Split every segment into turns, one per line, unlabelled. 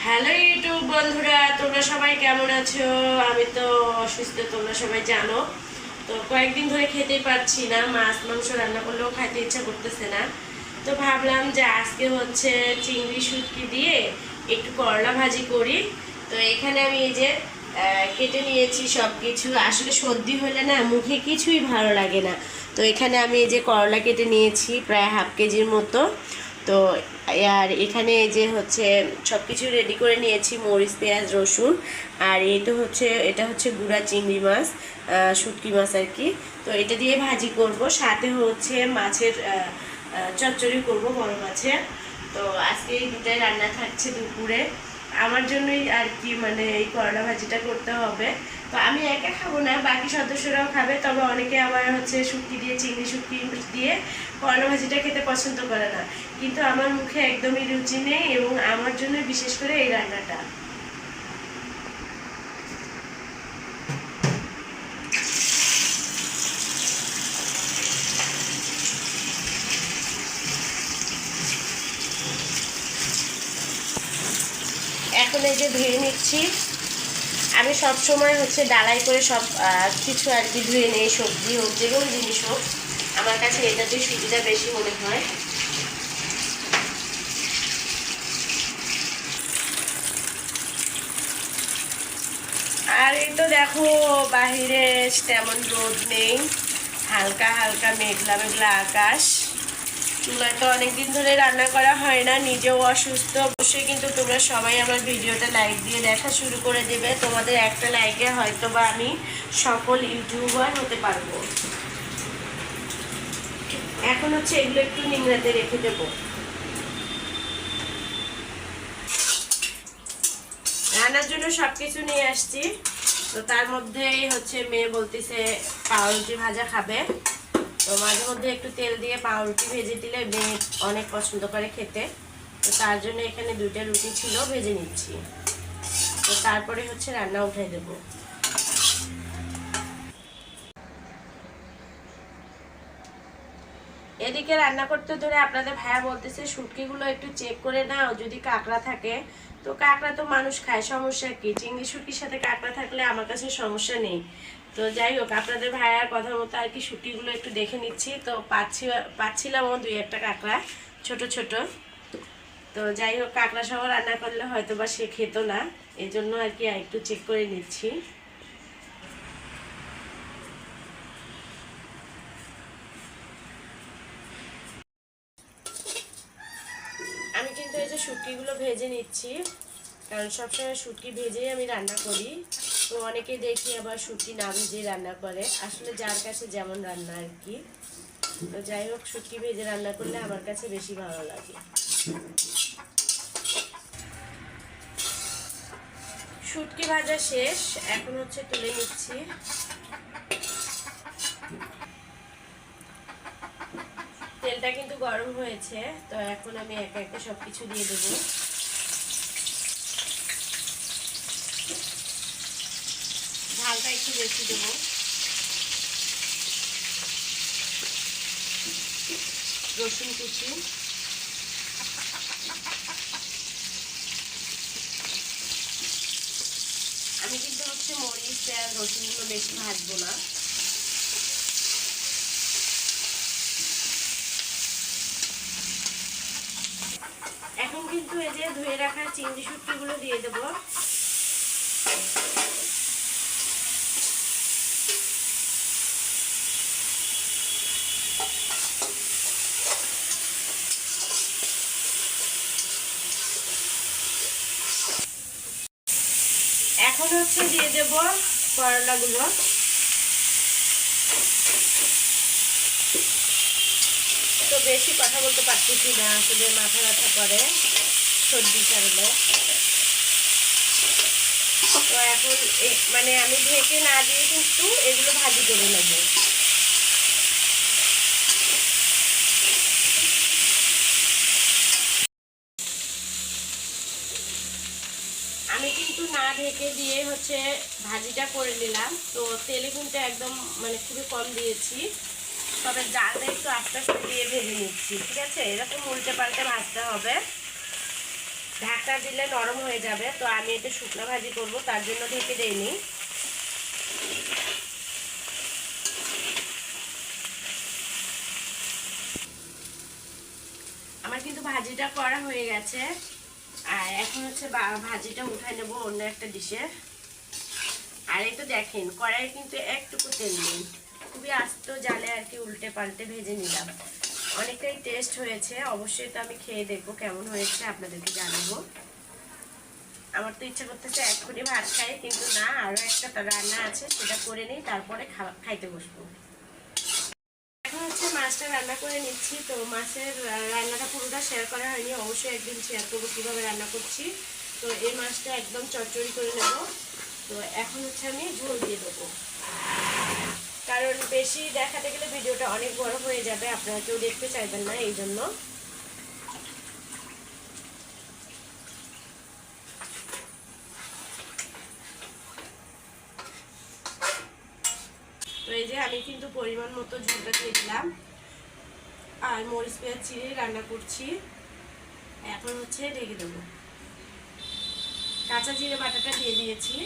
Hello YouTube বন্ধুরা, তোমরা সবাই কেমন আছো? আমি তো অসুস্থ, তোমরা সবাই জানো। তো কয়েকদিন ধরে খেতেই পারছি না, মাছ মাংস রান্না করলেও খাইতে ইচ্ছা করতেছে না। তো ভাবলাম যে আজকে হচ্ছে চিংড়ি শুটকি দিয়ে একটু করলা ভাজি করি। তো এখানে আমি এই যে কেটে নিয়েছি সব কিছু। আসলে সর্দি হলে না মুখে কিছুই ভালো লাগে না। তো এখানে আমি এই যে করলা কেটে নিয়েছি প্রায় হাফ কেজির মতো। তো আর এখানে এই যে হচ্ছে সব কিছু রেডি করে নিয়েছি, মরিচ পেঁয়াজ রসুন। আর এই তো হচ্ছে এটা হচ্ছে গুঁড়া চিংড়ি মাছ, শুটকি মাছ আর কি। তো এটা দিয়ে ভাজি করব, সাথে হচ্ছে মাছের চচ্চড়ি করব বড় মাছের। তো আজকে এই দুটাই রান্না থাকছে দুপুরে আমার জন্যই আর কি, মানে এই করলা ভাজিটা করতে হবে। তো আমি একা খাবো না, বাকি সদস্যরাও খাবে। তবে অনেকে আবার হচ্ছে শুটকি দিয়ে, চিংড়ি শুটকি দিয়ে করলা ভাজিটা খেতে পছন্দ করে না, কিন্তু আমার মুখে একদমই রুচি নেই এবং আমার জন্য বিশেষ করে এই রান্নাটা। এখন এই যে ধুয়ে নিচ্ছি। আমি সব সময় হচ্ছে ডালাই করে সব কিছু আর কি ধুয়ে নিই, সবজি হোক যে কোনো জিনিস হোক, আমার কাছে এটাতে সুবিধা বেশি মনে হয়। আর এই তো দেখো, বাহিরে তেমন রোদ নেই, হালকা হালকা মেঘলা মেঘলা আকাশ। চুলায় তো অনেকদিন ধরে রান্না করা হয় না, নিজেও অসুস্থ। অবশ্যই কিন্তু তোমরা সবাই আমার ভিডিওটা লাইক দিয়ে দেখা শুরু করে দেবে। তোমাদের একটা লাইকে হয়তো বা আমি সফল ইউটিউবার হতে পারবো। এখন হচ্ছে এগুলো একটু নিংড়াতে রেখে দেবো। রান্নার জন্য সবকিছু নিয়ে আসছি। তো তার মধ্যেই হচ্ছে মেয়ে বলতেছে পাউরুটি ভাজা খাবে। তো মাঝে মধ্যে একটু তেল দিয়ে পাউরুটি ভেজে দিলে মেয়ে অনেক পছন্দ করে খেতে। তো তার জন্য এখানে দুইটা রুটি ছিল, ভেজে নিচ্ছি। তো তারপরে হচ্ছে রান্না উঠাই দেবো। এদিকে রান্না করতে ধরে আপনাদের ভাইয়া বলতেছে শুটকিগুলো একটু চেক করে নাও, যদি কাঁকড়া থাকে। তো কাঁকড়া তো মানুষ খায়, সমস্যা কি? চিংড়ি শুটকির সাথে কাঁকড়া থাকলে আমার কাছে সমস্যা নেই। তো যাই হোক, আপনাদের ভাইয়ার কথা মতো আর কি শুটকিগুলো একটু দেখে নিচ্ছি। তো পাচ্ছিলাম ও দুই একটা কাঁকড়া, ছোট ছোট। তো যাই হোক, কাঁকড়া সহ রান্না করলে হয়তো বা সে খেত না, এই জন্য আর কি একটু চেক করে নিচ্ছি। আমি কিন্তু এই যে শুটকিগুলো ভেজে নিচ্ছি, কারণ সবসময় শুটকি ভেজেই আমি রান্না করি। তো অনেকে দেখি আবার শুটকি না ভেজেই রান্না করে, আসলে যার কাছে যেমন রান্না আর কি। তো যাই হোক, শুটকি ভেজে রান্না করলে আমার কাছে বেশি ভালো লাগে। শুটকি ভাজা শেষ, এখন হচ্ছে তুলে নিচ্ছি। তেলটা কিন্তু গরম হয়েছে। তো এখন আমি একে একে সবকিছু দিয়ে দেবো। ঝালটা একটু বেশি দেবো। রসুন কুচি, আমি কিন্তু হচ্ছে মরিচ আর রসুনগুলো বেশি ভাজবো না। এখন কিন্তু এই যে ধুয়ে রাখা চিংড়ি শুটকিগুলো দিয়ে দেবো। এখন হচ্ছে দিয়ে দেব করলাগুলো। তো বেশি কথা বলতে পারতেছি না, আসলে মাথা ব্যথা করে সর্দির কারণে। তো এখন মানে আমি ঢেকে না দিয়ে কিন্তু এগুলো ভাজি করে নেব। আমি কিন্তু না ঢেকে দিয়ে হচ্ছে ভাজিটা করে নিলাম। তো তেলে কিন্তু একদম মানে খুবই কম দিয়েছি, তবে জালটা একটু আস্তে আস্তে দিয়ে ভেজে নিচ্ছি। ঠিক আছে, এরকম উল্টে পাল্টে ভাজতে হবে। ঢাকা দিলে নরম হয়ে যাবে। তো আমি এটা শুকনো ভাজি করব, তার জন্য ঢেকে দেইনি। আমার কিন্তু ভাজিটা করা হয়ে গেছে, আর এখন হচ্ছে ভাজিটা উঠাই নেব অন্য একটা ডিশে। আর এই তো দেখেন কড়াই কিন্তু একটুকু তেল নেই, খুবই আস্ত জালে আর কি উল্টে পাল্টে ভেজে নিলাম। অনেকটাই টেস্ট হয়েছে, অবশ্যই তো আমি খেয়ে দেখবো কেমন হয়েছে, আপনাদেরকে জানাবো। আমার তো ইচ্ছা করতেছে এক্ষুনি ভাত খাই, কিন্তু না, আরও একটা রান্না আছে, সেটা করে নিই, তারপরে খাইতে বসবো। এখন হচ্ছে মাছটা রান্না করে নিচ্ছি। তো মাছের রান্নাটা পুরোটা শেয়ার করা হয়নি, অবশ্যই একদিন শেয়ার করবো কীভাবে রান্না করছি। তো এই মাছটা একদম চচ্চড়ি করে নেব। তো এখন হচ্ছে আমি ঝোল দিয়ে দেবো, কারণ বেশি দেখাতে গেলে ভিডিওটা অনেক বড় হয়ে যাবে, আপনারা কেউ দেখতে চাইবেন না, এই জন্য। তো এই যে আমি কিন্তু পরিমাণ মতো ঝোলটা দিয়ে দিলাম, আর মরিচ পেঁয়াজ চিড়ে রান্না করছি। এখন হচ্ছে ঢেকে দেবো, কাঁচা জিরে বাটাটা দিয়ে দিয়েছি।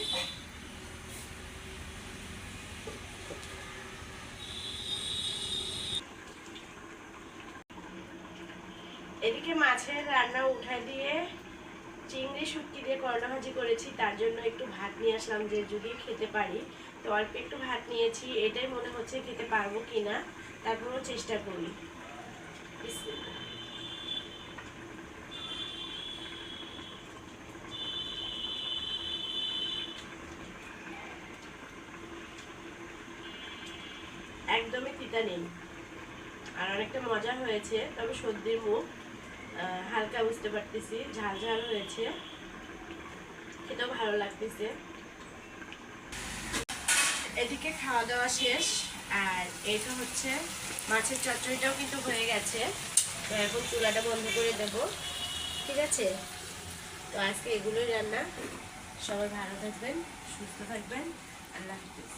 এদিকে মাছের রান্না উঠাই দিয়ে চিংড়ি শুটকি দিয়ে করলা ভাজি করেছি, তার জন্য একটু ভাত নিয়ে আসলাম, যে যদি খেতে পারি। তো অল্প একটু ভাত নিয়েছি, এটাই মনে হচ্ছে খেতে পারবো কিনা, তারপরেও চেষ্টা করি। একদমই তিতা নেই, আর অনেকটা মজা হয়েছে। তবে সর্দির মুখ, হালকা বুঝতে পারতেছি, ঝাল ঝাল হয়েছে, খেতেও ভালো লাগতেছে। এদিকে খাওয়া দাওয়া শেষ, আর এটা হচ্ছে মাছের চচ্চড়িটাও কিন্তু হয়ে গেছে। তো এখন চুলাটা বন্ধ করে দেব, ঠিক আছে? তো আজকে এগুলোই রান্না। সবাই ভালো থাকবেন, সুস্থ থাকবেন, আল্লাহ হাফিজ।